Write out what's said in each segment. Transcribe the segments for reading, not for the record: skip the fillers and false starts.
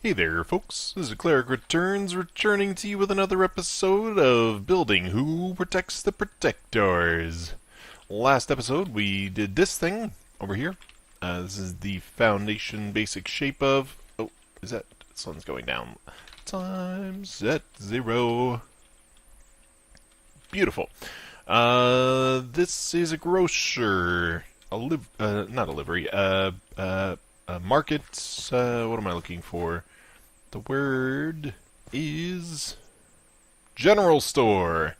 Hey there, folks. This is KlerikReturns returning to you with another episode of Building Who Protects the Protectors. Last episode, we did this thing over here. This is the foundation basic shape of... Oh, is that... Sun's going down. Times at 0. Beautiful. This is a grocer. Not a livery. A market. What am I looking for? The word is general store.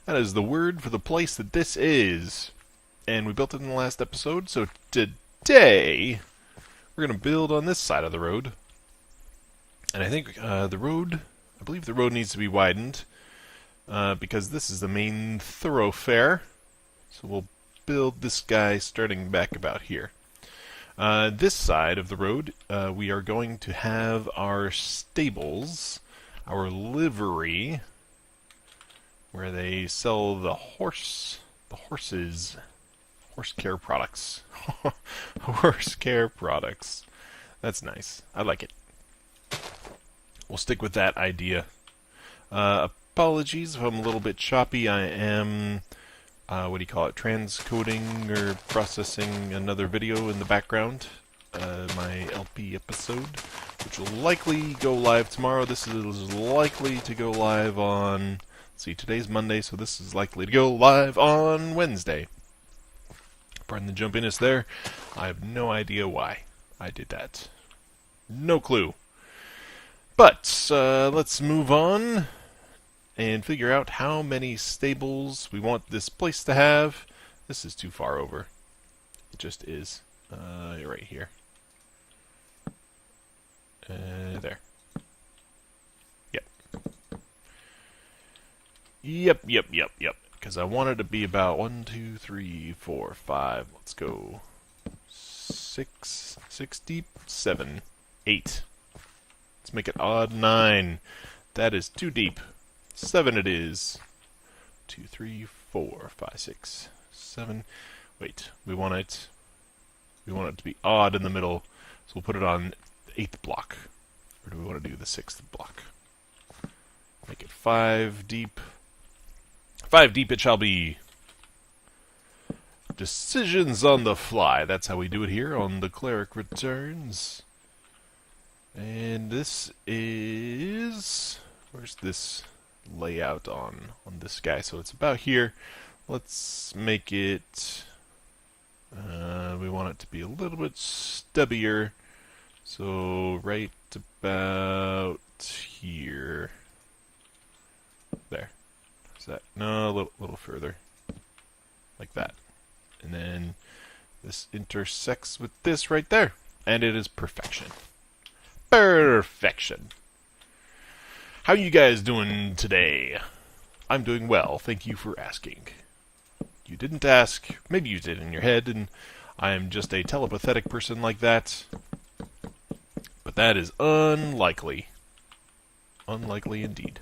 That is the word for the place that this is. And we built it in the last episode, so today we're going to build on this side of the road. And I think I believe the road needs to be widened because this is the main thoroughfare. So we'll build this guy starting back about here. This side of the road, we are going to have our stables, our livery, where they sell the horse care products. Horse care products. That's nice. I like it. We'll stick with that idea. Apologies if I'm a little bit choppy. I am... what do you call it, transcoding or processing another video in the background, my LP episode, which will likely go live tomorrow. This is likely to go live on, let's see, today's Monday, so this is likely to go live on Wednesday. Pardon the jumpiness there. I have no idea why I did that. No clue. But, let's move on and figure out how many stables we want this place to have. This is too far over. It just is. Right here. There. Yep. Because I want it to be about 1, 2, 3, 4, 5. Let's go. 6 deep, 7, 8. Let's make it odd 9. That is too deep. 7 it is. 2, 3, 4, 5, 6, 7. Wait, we want it to be odd in the middle, so we'll put it on the 8th block. Or do we want to do the 6th block? Make it 5 deep. 5 deep it shall be. Decisions on the fly. That's how we do it here on the KlerikReturns. And this is... Where's this layout on this guy? So it's about here. Let's make it... we want it to be a little bit stubbier. So right about here. There. Is that? No, a little further. Like that. And then this intersects with this right there. And it is perfection. Perfection. How you guys doing today? I'm doing well, thank you for asking. You didn't ask, maybe you did in your head, and I am just a telepathetic person like that. But that is unlikely. Unlikely indeed.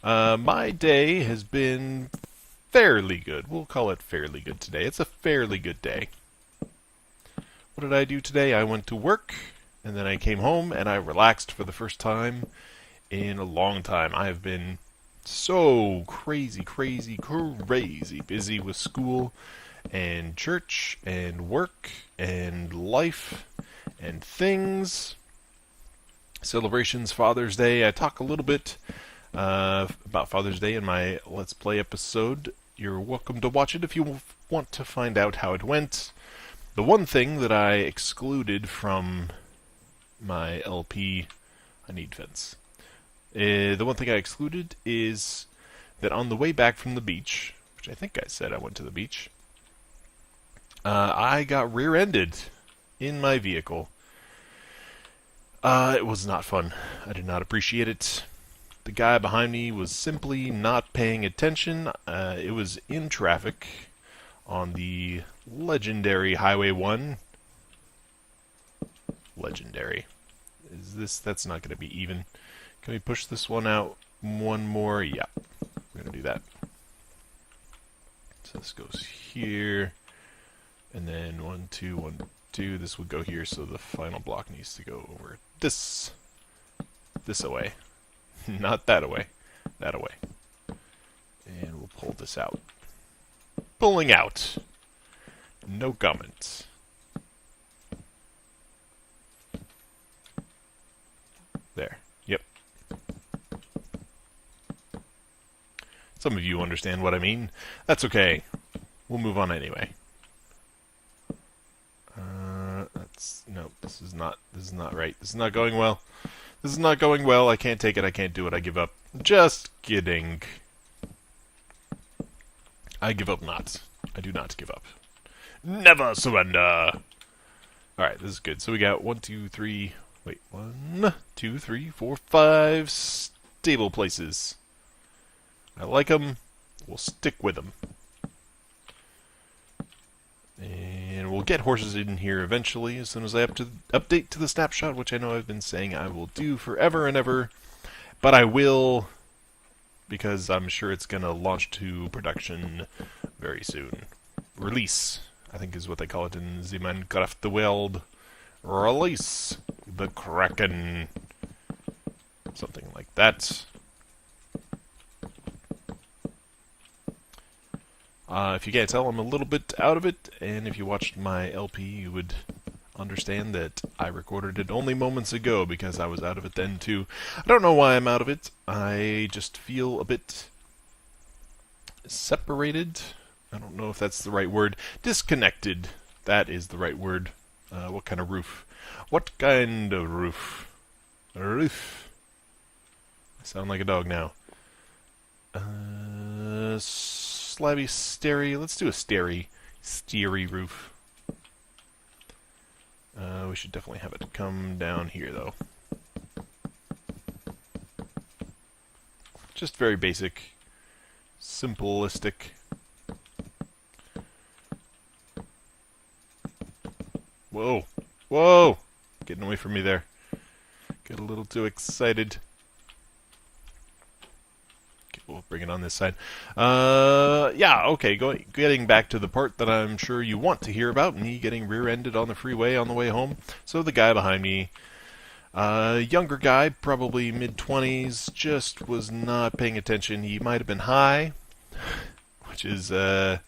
My day has been fairly good. We'll call it fairly good today. It's a fairly good day. What did I do today? I went to work, and then I came home, and I relaxed for the first time in a long time. I have been so crazy busy with school and church and work and life and things. Celebrations, Father's Day. I talk a little bit about Father's Day in my Let's Play episode. You're welcome to watch it if you want to find out how it went. The one thing that I excluded from my LP... I need fence. The one thing I excluded is that on the way back from the beach, which I think I said I went to the beach, I got rear-ended in my vehicle. It was not fun. I did not appreciate it. The guy behind me was simply not paying attention. It was in traffic on the legendary Highway 1. Legendary. That's not going to be even. Can we push this one out one more? Yeah, we're going to do that. So this goes here, and then 1, 2, 1, 2. This would go here, so the final block needs to go over this away. Not that away. That away. And we'll pull this out. Pulling out. No comment. There. Yep. Some of you understand what I mean. That's okay. We'll move on anyway. No, this is not right. This is not going well. This is not going well. I can't take it. I can't do it. I give up. Just kidding. I give up not. I do not give up. Never surrender! Alright, this is good. So we got 1, 2, 3... Wait, 1, 2, 3, 4, 5 stable places. I like them. We'll stick with them. And we'll get horses in here eventually as soon as I update to the snapshot, which I know I've been saying I will do forever and ever. But I will, because I'm sure it's going to launch to production very soon. Release, I think is what they call it in the Minecraft world. Release the Kraken. Something like that. If you can't tell, I'm a little bit out of it, and if you watched my LP, you would understand that I recorded it only moments ago because I was out of it then too. I don't know why I'm out of it. I just feel a bit separated. I don't know if that's the right word. Disconnected. That is the right word. What kind of roof? What kind of roof? A roof. I sound like a dog now. Slabby stairy. Let's do a stairy roof. We should definitely have it come down here, though. Just very basic. Simplistic. Whoa. Whoa! Getting away from me there. Get a little too excited. Okay, we'll bring it on this side. Yeah, okay, getting back to the part that I'm sure you want to hear about, me getting rear-ended on the freeway on the way home. So the guy behind me, younger guy, probably mid-20s, just was not paying attention. He might have been high, which is, I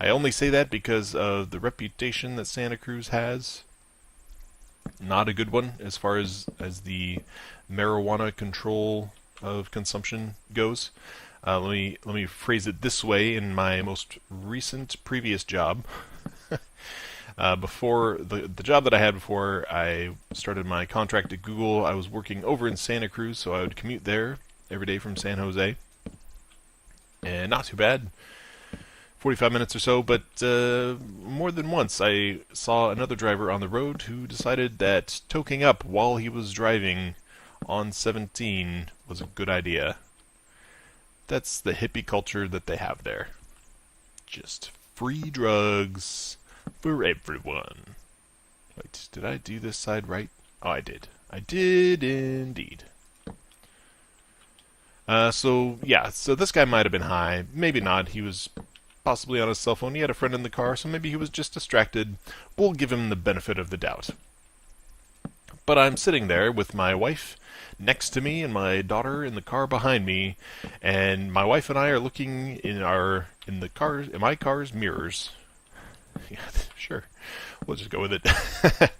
only say that because of the reputation that Santa Cruz has. Not a good one as far as the marijuana control of consumption goes. Let me phrase it this way. In my most recent previous job, before the job that I had before I started my contract at Google, I was working over in Santa Cruz, so I would commute there every day from San Jose, and not too bad. 45 minutes or so, but more than once I saw another driver on the road who decided that toking up while he was driving on 17 was a good idea. That's the hippie culture that they have there. Just free drugs for everyone. Wait, did I do this side right? Oh, I did. I did indeed. So this guy might have been high. Maybe not. He was possibly on his cell phone. He had a friend in the car, so maybe he was just distracted. We'll give him the benefit of the doubt. But I'm sitting there with my wife next to me and my daughter in the car behind me, and my wife and I are looking in my car's mirrors. Yeah, sure. We'll just go with it.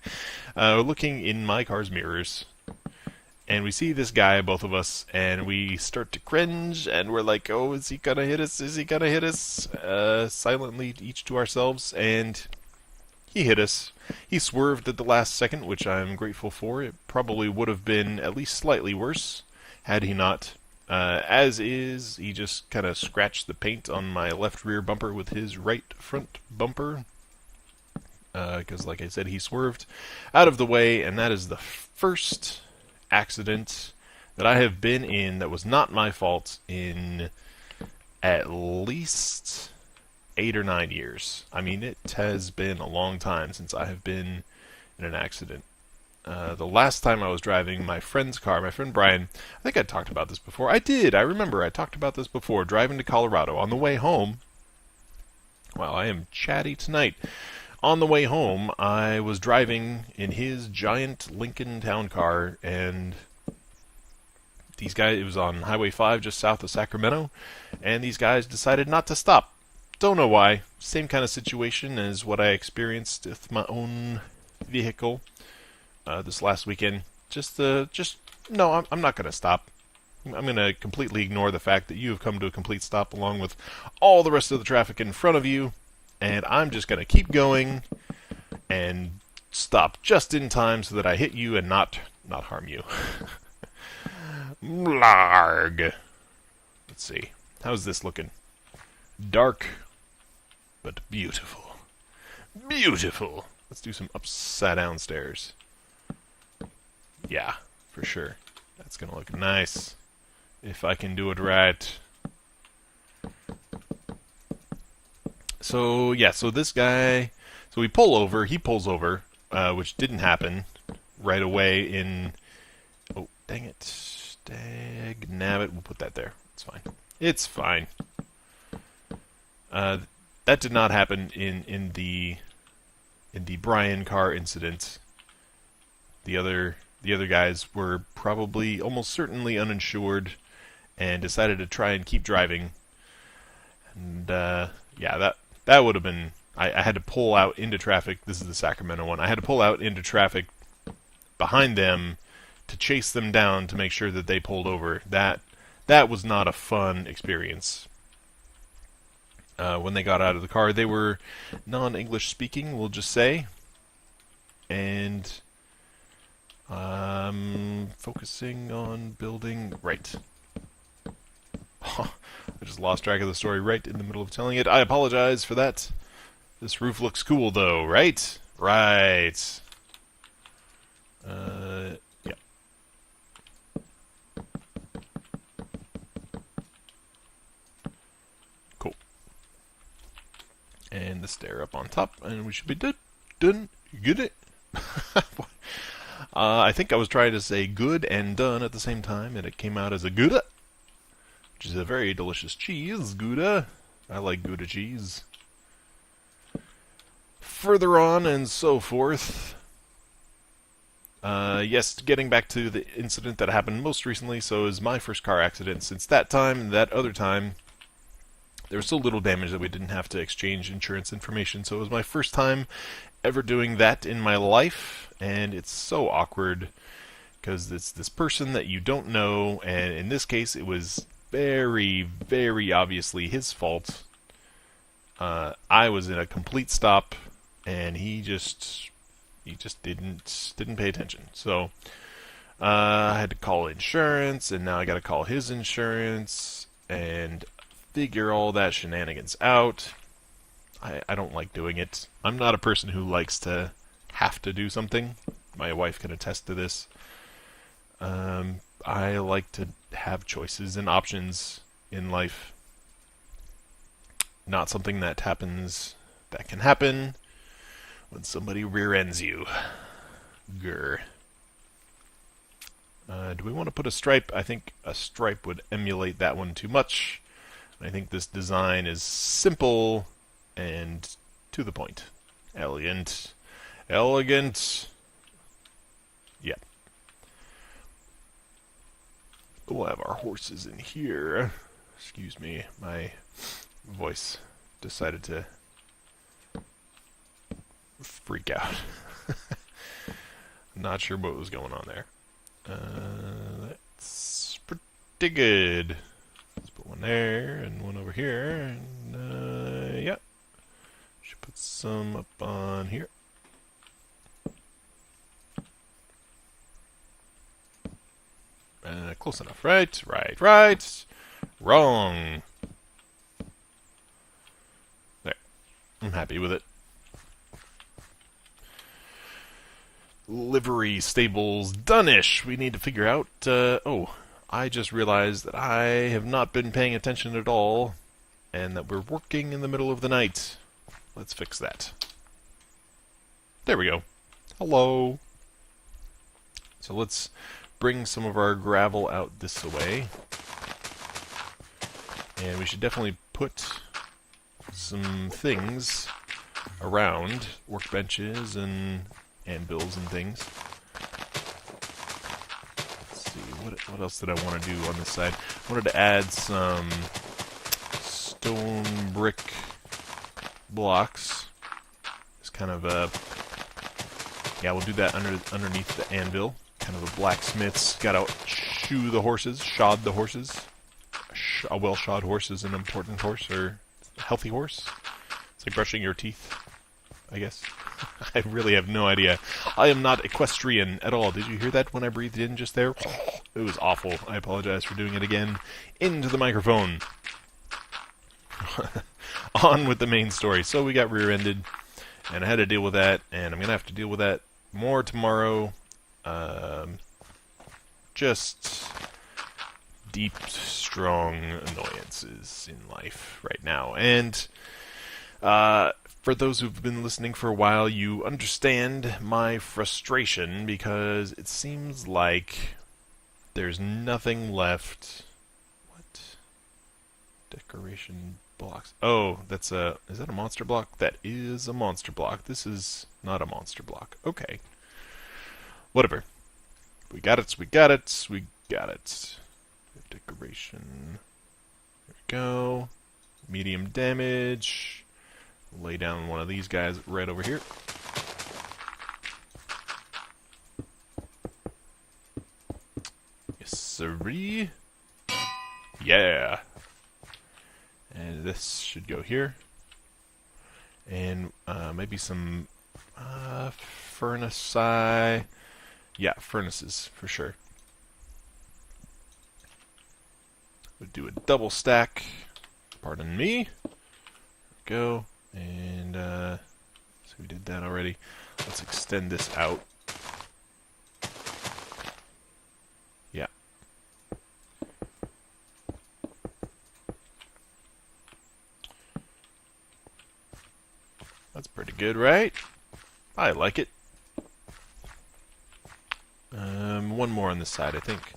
We're looking in my car's mirrors, and we see this guy, both of us, and we start to cringe, and we're like, oh, is he gonna hit us? Is he gonna hit us? Silently, each to ourselves, and he hit us. He swerved at the last second, which I'm grateful for. It probably would have been at least slightly worse had he not. As is, he just kind of scratched the paint on my left rear bumper with his right front bumper. Because, like I said, he swerved out of the way, and that is the first accident that I have been in that was not my fault in at least 8 or 9 years. I mean, it has been a long time since I have been in an accident. The last time I was driving my friend's car, my friend Brian, I think I talked about this before. I did. I remember I talked about this before, driving to Colorado. On the way home, wow, I am chatty tonight. on the way home, I was driving in his giant Lincoln Town Car, and these guys, it was on Highway 5 just south of Sacramento, and these guys decided not to stop. Don't know why. Same kind of situation as what I experienced with my own vehicle this last weekend. No, I'm not going to stop. I'm going to completely ignore the fact that you have come to a complete stop along with all the rest of the traffic in front of you, and I'm just going to keep going and stop just in time so that I hit you and not harm you. Blarg. Let's see. How's this looking? Dark, but beautiful. Beautiful. Let's do some upside down stairs. Yeah, for sure. That's going to look nice. If I can do it right. So, yeah, so this guy... So we pull over, he pulls over, which didn't happen right away in... Oh, dang it. Dag nabbit. We'll put that there. It's fine. It's fine. That did not happen in the Brian car incident. The other guys were probably almost certainly uninsured and decided to try and keep driving. And yeah, that would have been... I had to pull out into traffic. This is the Sacramento one. I had to pull out into traffic behind them to chase them down to make sure that they pulled over. That was not a fun experience. When they got out of the car, they were non-English speaking, we'll just say. And focusing on building... Right. I just lost track of the story right in the middle of telling it. I apologize for that. This roof looks cool, though, right? Right. Yeah. Cool. And the stair up on top, and we should be done. Get it? I think I was trying to say good and done at the same time, and it came out as a Gouda, which is a very delicious cheese, Gouda. I like Gouda cheese. Further on and so forth. Yes, getting back to the incident that happened most recently, so is my first car accident. Since that time and that other time, there was so little damage that we didn't have to exchange insurance information, so it was my first time ever doing that in my life, and it's so awkward, because it's this person that you don't know, and in this case, it was very, very obviously his fault. I was in a complete stop, and he just didn't pay attention. So I had to call insurance, and now I got to call his insurance and figure all that shenanigans out. I don't like doing it. I'm not a person who likes to have to do something. My wife can attest to this. I like to have choices and options in life. Not something that can happen when somebody rear-ends you. Grr. Do we want to put a stripe? I think a stripe would emulate that one too much. I think this design is simple and to the point. Elegant. Elegant. Yeah. We'll have our horses in here. Excuse me, my voice decided to freak out. Not sure what was going on there. That's pretty good. Let's put one there and one over here. And, yeah. Should put some up on here. Close enough, right? Right. Wrong. There. I'm happy with it. Livery stables done-ish. We need to figure out... oh, I just realized that I have not been paying attention at all, and that we're working in the middle of the night. Let's fix that. There we go. Hello. So let's bring some of our gravel out this way. And we should definitely put some things around workbenches and anvils and things. Let's see, what else did I want to do on this side? I wanted to add some stone brick blocks. It's kind of a... Yeah, we'll do that underneath the anvil. Kind of a blacksmith's gotta shoe the horses, shod the horses. A well-shod horse is an important horse, or a healthy horse. It's like brushing your teeth, I guess. I really have no idea. I am not equestrian at all. Did you hear that when I breathed in just there? It was awful. I apologize for doing it again. Into the microphone. On with the main story. So we got rear-ended, and I had to deal with that, and I'm going to have to deal with that more tomorrow. Just deep, strong annoyances in life right now. And for those who've been listening for a while, you understand my frustration, because it seems like there's nothing left. What? Decoration blocks. Oh, is that a monster block? That is a monster block. This is not a monster block. Okay. Whatever. We got it, we got it, we got it. Decoration. There we go. Medium damage. Lay down one of these guys right over here. Yes, sirree. Yeah. And this should go here. And maybe some furnace. Yeah, furnaces for sure. We'll do a double stack. Pardon me. Go. And so we did that already. Let's extend this out. Yeah. That's pretty good, right? I like it. One more on this side, I think.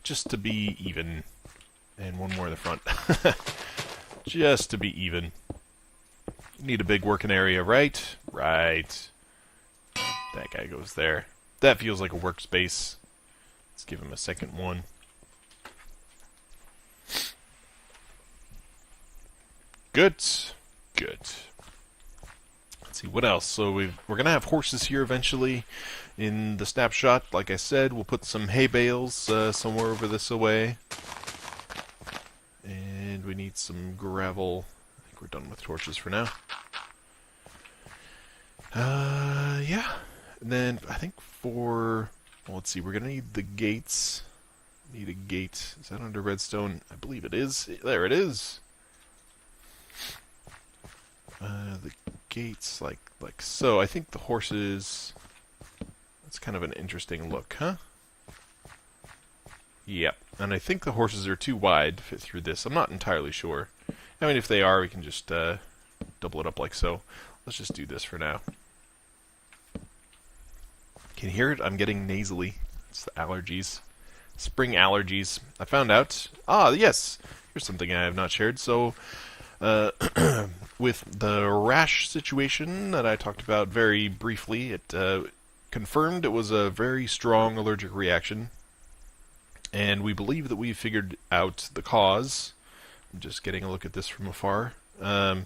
Just to be even. And one more in the front. Just to be even. Need a big working area, right? Right. That guy goes there. That feels like a workspace. Let's give him a second one. Good. Good. Let's see, what else? So we're going to have horses here eventually in the snapshot. Like I said, we'll put some hay bales somewhere over this away. And we need some gravel. I think we're done with torches for now. Yeah. And then I think well, let's see, we're going to need the gates. Need a gate. Is that under redstone? I believe it is. There it is. The gates like so. I think the horses... That's kind of an interesting look, huh? Yep. And I think the horses are too wide to fit through this. I'm not entirely sure. I mean, if they are, we can just double it up like so. Let's just do this for now. Can you hear it? I'm getting nasally. It's the allergies. Spring allergies. I found out. Ah, yes. Here's something I have not shared. So, with the rash situation that I talked about very briefly, it confirmed it was a very strong allergic reaction. And we believe that we've figured out the cause. I'm just getting a look at this from afar. Well,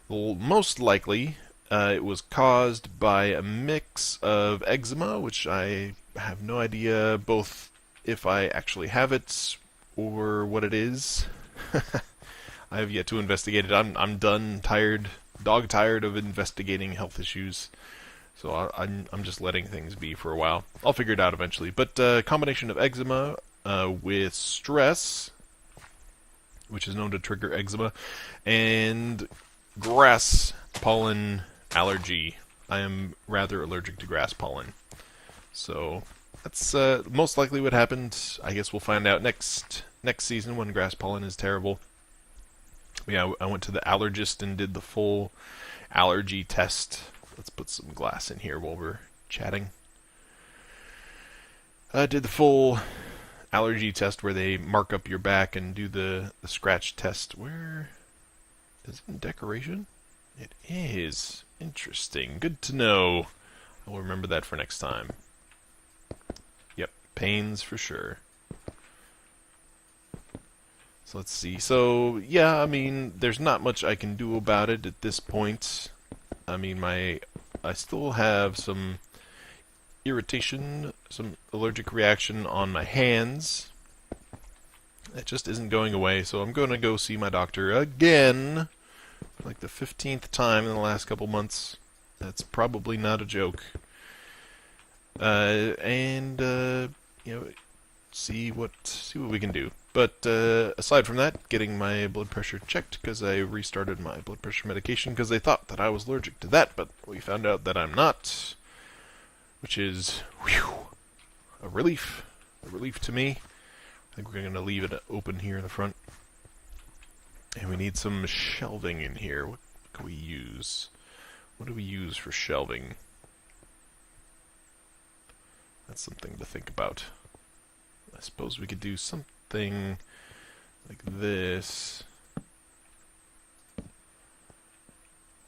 most likely, it was caused by a mix of eczema, which I have no idea both if I actually have it or what it is. I have yet to investigate it. I'm done, tired, dog-tired of investigating health issues. So I'm just letting things be for a while. I'll figure it out eventually. But a combination of eczema with stress, which is known to trigger eczema, and grass pollen allergy. I am rather allergic to grass pollen. So that's most likely what happened. I guess we'll find out next season when grass pollen is terrible. Yeah, I went to the allergist and did the full allergy test. Let's put some glass in here while we're chatting. I did the full allergy test where they mark up your back and do the scratch test. Where is it in decoration? It is. Interesting. Good to know. I'll remember that for next time. Yep, pains for sure. So let's see. So, yeah, I mean, there's not much I can do about it at this point. I mean, I still have some irritation, some allergic reaction on my hands. That just isn't going away, so I'm going to go see my doctor again. Like the 15th time in the last couple months. That's probably not a joke. You know, see what we can do. But aside from that, getting my blood pressure checked because I restarted my blood pressure medication because they thought that I was allergic to that, but we found out that I'm not, which is a relief to me. I think we're going to leave it open here in the front. And we need some shelving in here. What can we use? What do we use for shelving? That's something to think about. I suppose we could do something like this.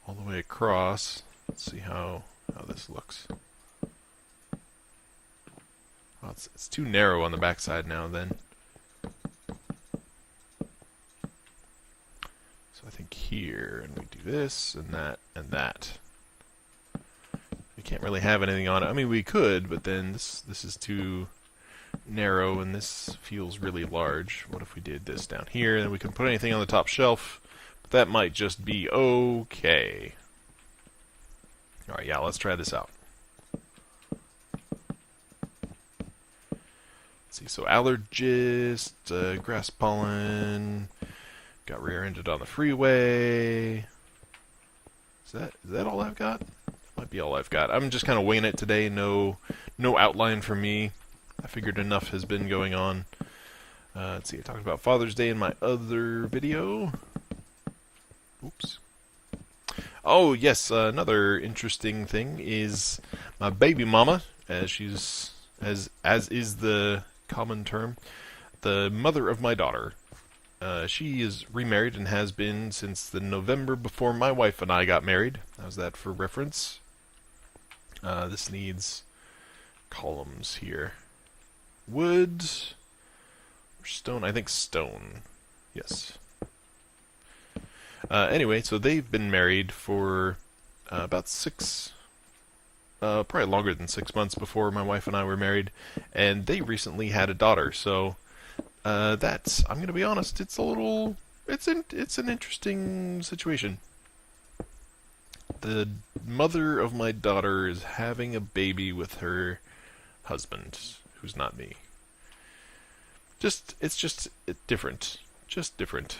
All the way across. Let's see how this looks. Well, it's too narrow on the backside now then. So I think here, and we do this, and that, and that. We can't really have anything on it. I mean, we could, but then this is too narrow, and this feels really large. What if we did this down here, and we can put anything on the top shelf, but that might just be okay. Alright, yeah, let's try this out. Let's see, so allergist, grass pollen, got rear-ended on the freeway. Is that all I've got? Might be all I've got. I'm just kind of winging it today. No outline from me. I figured enough has been going on. Let's see, I talked about Father's Day in my other video. Oops. Oh, yes, another interesting thing is my baby mama, as is the common term, the mother of my daughter. She is remarried and has been since the November before my wife and I got married. How's that for reference? This needs columns here. Wood or stone? I think stone. Yes. Anyway, so they've been married for about probably longer than 6 months before my wife and I were married, and they recently had a daughter. So I'm going to be honest, it's an interesting situation. The mother of my daughter is having a baby with her husband, who's not me. It's just different. Just different.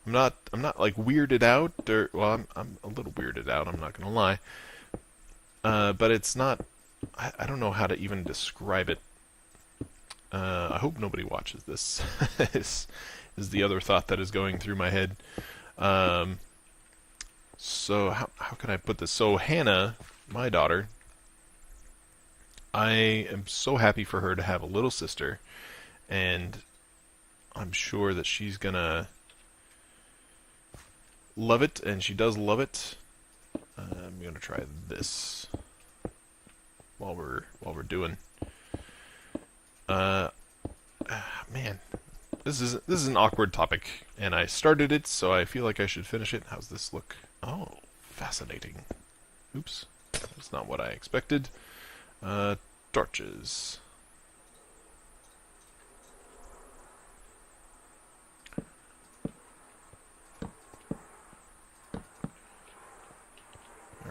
I'm not like weirded out, or well, I'm a little weirded out. I'm not gonna lie. But it's not. I don't know how to even describe it. I hope nobody watches this. is the other thought that is going through my head. So how can I put this? So Hannah, my daughter, I am so happy for her to have a little sister, and I'm sure that she's gonna love it, and she does love it. I'm gonna try this while we're doing. Man, this is an awkward topic, and I started it, so I feel like I should finish it. How's this look? Oh, fascinating. Oops, that's not what I expected. Torches.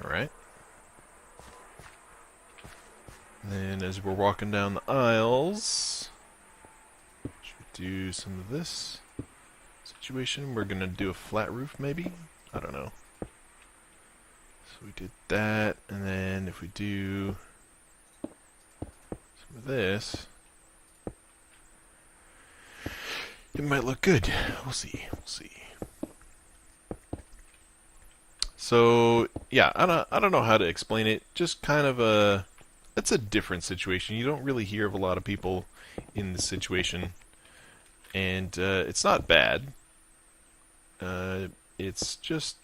Alright. Then as we're walking down the aisles, should we do some of this situation? We're gonna do a flat roof, maybe? I don't know. So we did that, and then if we do some of this, it might look good. We'll see. We'll see. So yeah, I don't know how to explain it. Just kind of it's a different situation. You don't really hear of a lot of people in this situation, and it's not bad. It's just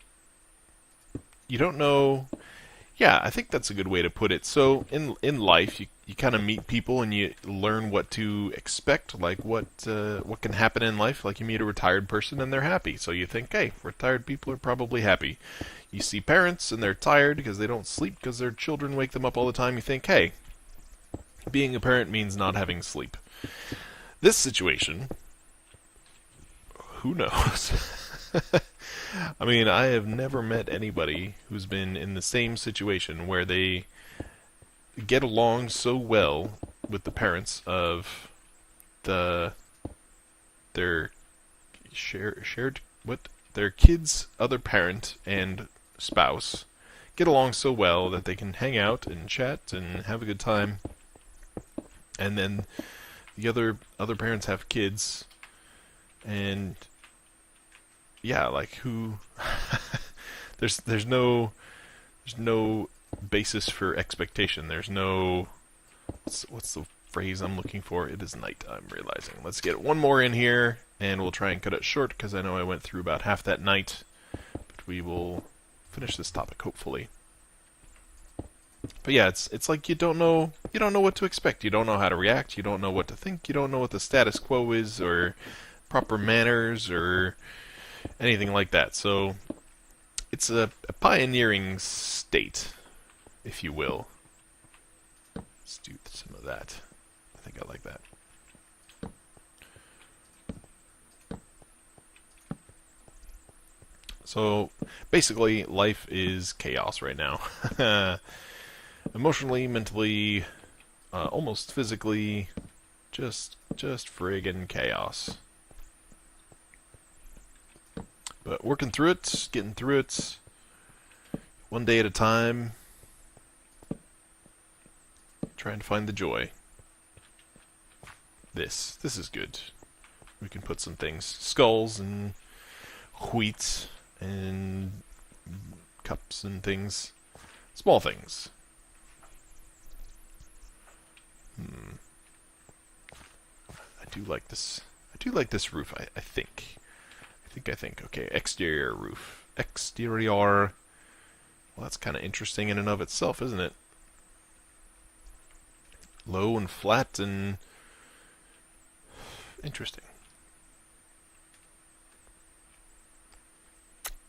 you don't know. Yeah, I think that's a good way to put it. So in life, you kind of meet people and you learn what to expect, like what can happen in life. Like you meet a retired person and they're happy, so you think, hey, retired people are probably happy. You see parents and they're tired because they don't sleep because their children wake them up all the time. You think, hey, being a parent means not having sleep. This situation, who knows? I mean, I have never met anybody who's been in the same situation where they get along so well with the parents of their shared what their kid's other parent and spouse get along so well that they can hang out and chat and have a good time, and then the other parents have kids, and yeah, like who? there's no basis for expectation. There's no what's the phrase I'm looking for? It is night, I'm realizing. Let's get one more in here, and we'll try and cut it short because I know I went through about half that night, but we will finish this topic hopefully. But yeah, it's like you don't know what to expect. You don't know how to react. You don't know what to think. You don't know what the status quo is or proper manners or anything like that. So it's a pioneering state, if you will. Let's do some of that. I think I like that. So basically, life is chaos right now. Emotionally, mentally, almost physically, just friggin' chaos. But working through it, getting through it, one day at a time, trying to find the joy. This is good. We can put some things, skulls and wheat and cups and things, small things. I do like this. I do like this roof. I think. Okay, exterior roof. Exterior. Well, that's kind of interesting in and of itself, isn't it? Low and flat and interesting.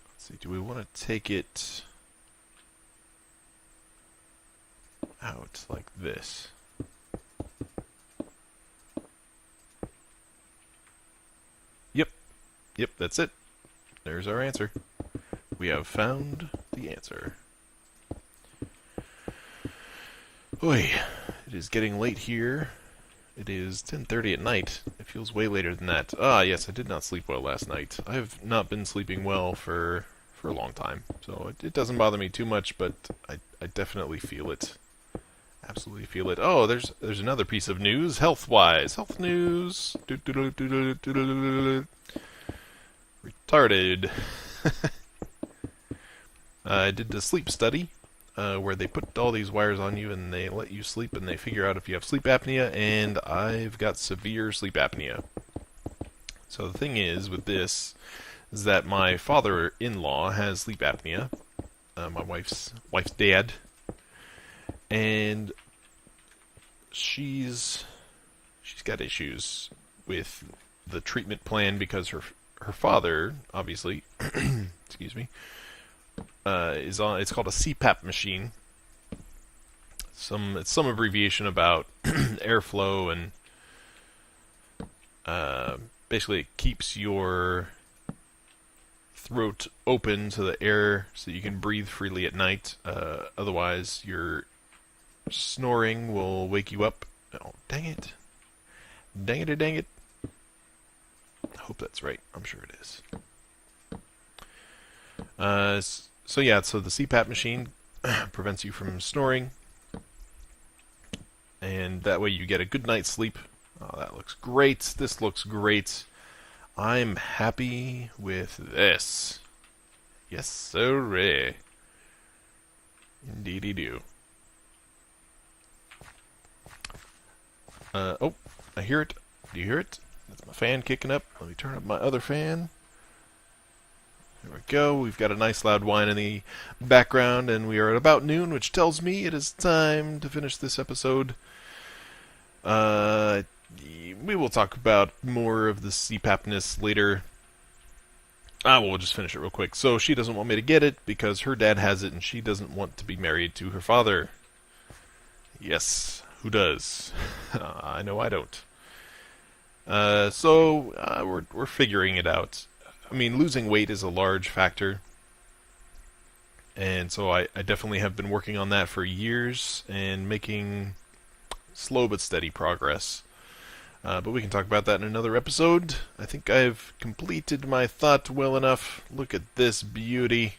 Let's see, do we want to take it out like this? Yep, that's it. There's our answer. We have found the answer. Oy, it is getting late here. It is 10:30 at night. It feels way later than that. Ah, yes, I did not sleep well last night. I have not been sleeping well for a long time, so it doesn't bother me too much, but I definitely feel it. Absolutely feel it. Oh, there's another piece of news, health-wise. Health news. Retarded. I did the sleep study, where they put all these wires on you and they let you sleep and they figure out if you have sleep apnea, and I've got severe sleep apnea. So the thing is with this is that my father-in-law has sleep apnea, my wife's dad, and she's got issues with the treatment plan because her father, obviously, excuse me, is on. It's called a CPAP machine. It's some abbreviation about airflow, and basically it keeps your throat open to the air so that you can breathe freely at night. Otherwise, your snoring will wake you up. Oh, dang it! Dang it! Dang it! I hope that's right. I'm sure it is. So the CPAP machine prevents you from snoring, and that way you get a good night's sleep. Oh, that looks great. This looks great. I'm happy with this. Yes, sirree. Indeedy do. Oh, I hear it. Do you hear it? That's my fan kicking up. Let me turn up my other fan. There we go. We've got a nice loud whine in the background, and we are at about noon, which tells me it is time to finish this episode. We will talk about more of the CPAPness later. We'll just finish it real quick. So she doesn't want me to get it because her dad has it, and she doesn't want to be married to her father. Yes, who does? I know I don't. So we're figuring it out. I mean, losing weight is a large factor. And so I definitely have been working on that for years and making slow but steady progress. But we can talk about that in another episode. I think I've completed my thought well enough. Look at this beauty.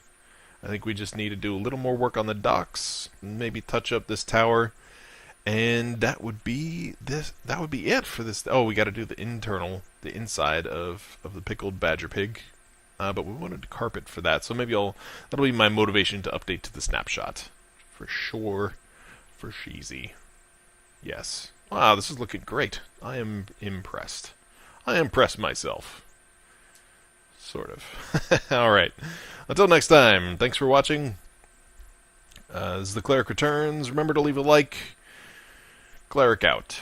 I think we just need to do a little more work on the docks, maybe touch up this tower, and that would be this. That would be it for this. Oh, we got to do the inside of the pickled badger pig. But we wanted to carpet for that, so maybe that'll be my motivation to update to the snapshot. For sure. For sheezy. Yes. Wow, this is looking great. I am impressed. I impressed myself. Sort of. Alright. Until next time, thanks for watching. This is the Cleric Returns. Remember to leave a like. Cleric out.